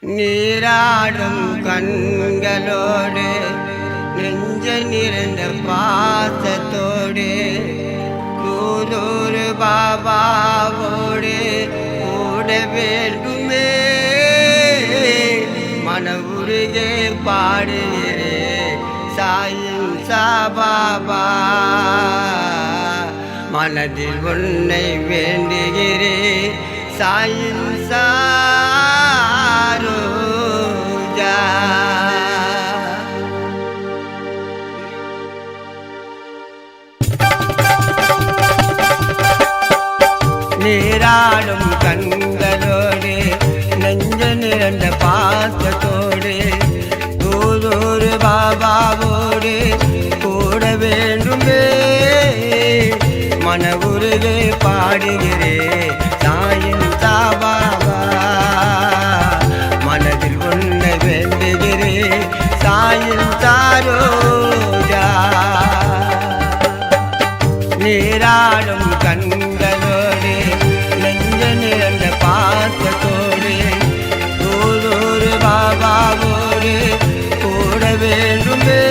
நீராடும் கண்களோடு நெஞ்ச நிறைந்த பாசத்தோடு கூதூர் பாபாவோடு கூட வேண்டுமே மன உருகே பாடுகிறே சாயும் சாபாபா மனதில் உன்னை வேண்டுகிறே சாயும் சாரோஜா. நீராடும் கண்களோடு நெஞ்ச நிறைந்த பாசத்தோடு தூதூர் பாபாவோடு கூட வேண்டுமே மன உருகே பாடுகிறே சாயும் சாபாபா மனதில் உன்னை வேண்டுகிறே சாயும் சாரோஜா. நீராடும் கண்களோடு நெஞ்ச நிறைந்த பாசத்தோடு தூதூர் பாபாவோடு கூட வேண்டுமே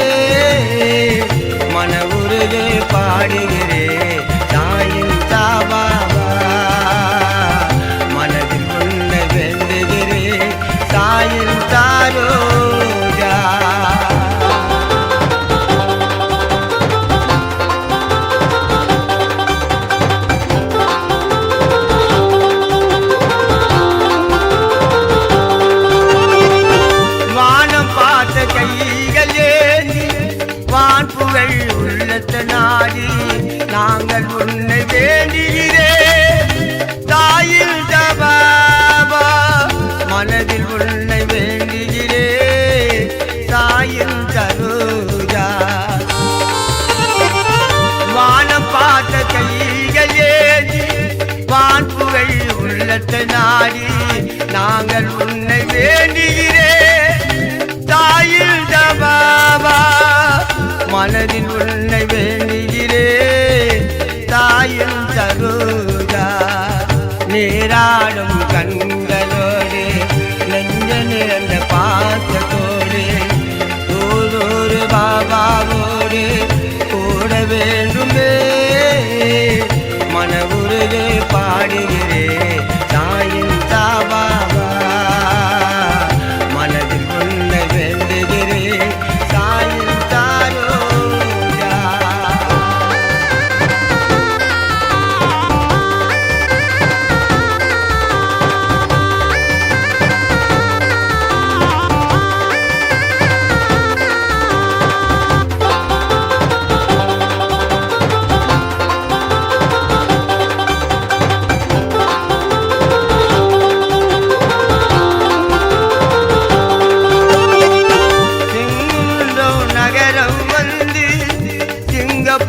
மன உருகே பாடுகிறே சாயும் சாபாபா மனதில் உன்னை வேண்டுகிறே சாயும் சாரோஜா. வான்புகள் உள்ளத்த நாடி நாங்கள் உன்னை வேண்டுகிறே தாயில் ஜபாபா மனதில் உன்னை வேண்டுகிறே தாயில் சரோஜா. வானம் பார்த்த கைகள் ஏந்தி வான்புகள் உள்ளத்த நாடி நாங்கள் உன்னை வேண்டுகிறே தாயில் ஜபாபா மனதில் உன்னை வேண்டுகிறே தாயும் சரோஜா. நீராடும் கண்களோடு நெஞ்ச நிறைந்த பாசத்தோடு தூதூர் பாபாவோடு கூட வேண்டுமே மன உருகே பாடுகிறே தாயும் சாபாபா மனதில் உன்னை வேண்டுகிறே தாயும்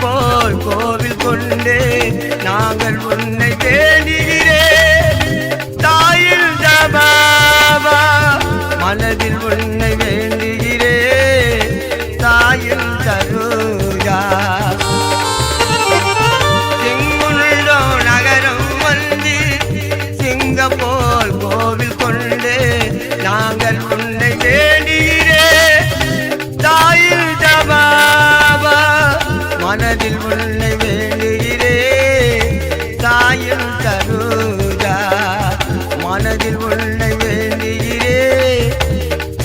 போல் கோவில் கொண்டே நாங்கள் உன்னை வேண்டுகிறே தாயில் ஜபாபா மனதில் உன்னை வேண்டுகிறே தாயில் சரோஜா. சிங்குள்ளோ நகரம் வந்து சிங்கப்போல் கோவில் கொண்டே நாங்கள் உன்னை வேண்டுகிறே தாயில் ஜபாபா மனதில் உன்னை வேண்டுகிறே தாயும் சரோஜா. மனதில் உன்னை வேண்டுகிறே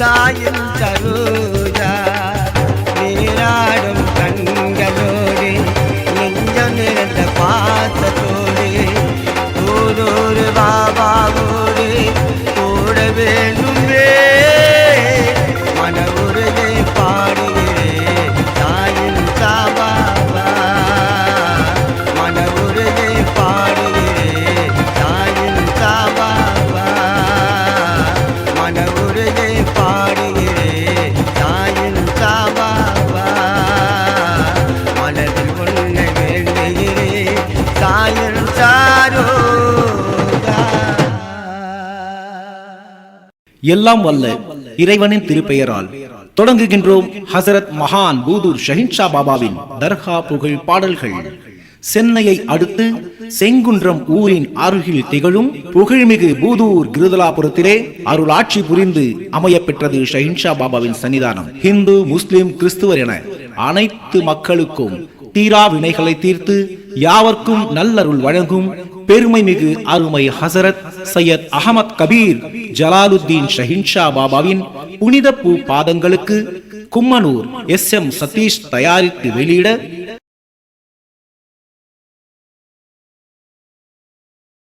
தாயும் சரோஜா. நீராடும் கண்களோடு நெஞ்சம் நிறைந்த பாசத்தோடு தூதூர் பாபாவோடு கூட வேண்டுமே மன உருகே பாடுகிறே தாயும் சாபாபா மன உருகே பாடுகிறே தாயும் சாபாபா மன உருகே பாடுகிறே தாயும் சாபாபா மனதில் உன்னை வேண்டுகிறே தாயும் சாரோஜா. எல்லாம் வல்ல இறைவனின் திருப்பெயரால் தொடங்குகின்றோம் ஹசரத் மகான் பூதூர் ஷஹின்ஷா பாபாவின் தர்கா புகழ் பாடல்கள். சென்னையை அடுத்து செங்குன்றம் ஊரின் அருகில் திகழும் புகழ்மிகு பூதூர் கிருதலாபுரத்திலே அருளாட்சி புரிந்து அமைய பெற்றது ஷஹின்ஷா பாபாவின் சன்னிதானம். இந்து, முஸ்லிம், கிறிஸ்துவர் என அனைத்து மக்களுக்கும் தீரா வினைகளை தீர்த்து யாவர்க்கும் நல்லருள் வழங்கும் பெருமை மிகு அருமை ஹசரத் சையத் அகமத் கபீர் ஜலாலுத்தீன் ஷஹின்ஷா பாபாவின் புனித பூ பாதங்களுக்கு கும்மனூர் SM சதீஷ் தயாரித்து வெளியிட